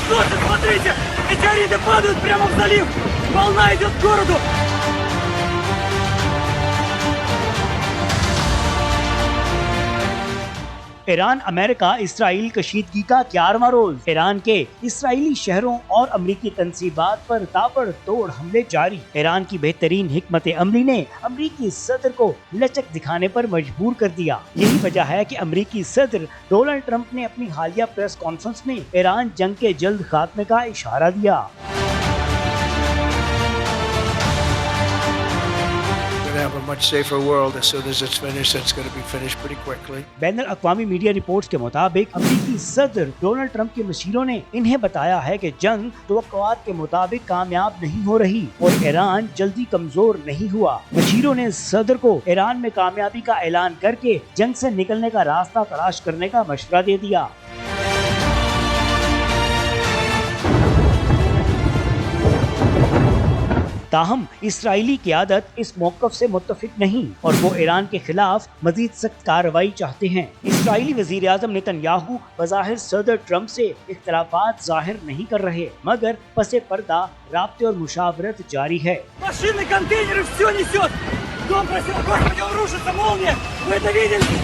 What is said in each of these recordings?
Слушай, смотрите! Метеориты падают прямо в залив! Волна идет к городу! ایران امریکہ اسرائیل کشیدگی کا 11واں روز۔ ایران کے اسرائیلی شہروں اور امریکی تنصیبات پر تابڑ توڑ حملے جاری۔ ایران کی بہترین حکمت عملی نے امریکی صدر کو لچک دکھانے پر مجبور کر دیا۔ یہی وجہ ہے کہ امریکی صدر ڈونلڈ ٹرمپ نے اپنی حالیہ پریس کانفرنس میں ایران جنگ کے جلد خاتمے کا اشارہ دیا۔ Have a much safer world as soon as it's finished. It's going to be finished pretty quickly. بین الاقوامی میڈیا رپورٹس کے مطابق امریکی صدر ڈونلڈ ٹرمپ کے مشیروں نے انہیں بتایا ہے کہ جنگ توقعات کے مطابق کامیاب نہیں ہو رہی اور ایران جلدی کمزور نہیں ہوا۔ مشیروں نے صدر کو ایران میں کامیابی کا اعلان کر کے جنگ سے نکلنے کا راستہ تلاش کرنے کا مشورہ دے دیا۔ تاہم اسرائیلی قیادت اس موقف سے متفق نہیں اور وہ ایران کے خلاف مزید سخت کارروائی چاہتے ہیں۔ اسرائیلی وزیر اعظم نیتن یاہو بظاہر صدر ٹرمپ سے اختلافات ظاہر نہیں کر رہے، مگر پس پردہ رابطے اور مشاورت جاری ہے۔ Машины, контейнеры, все несет! Дом просил, Господи, он рушится, молния! Вы это видели?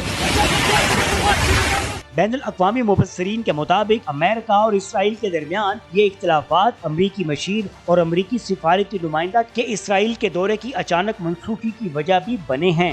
بین الاقوامی مبصرین کے مطابق امریکہ اور اسرائیل کے درمیان یہ اختلافات امریکی مشیر اور امریکی سفارتی نمائندہ کے اسرائیل کے دورے کی اچانک منسوخی کی وجہ بھی بنے ہیں۔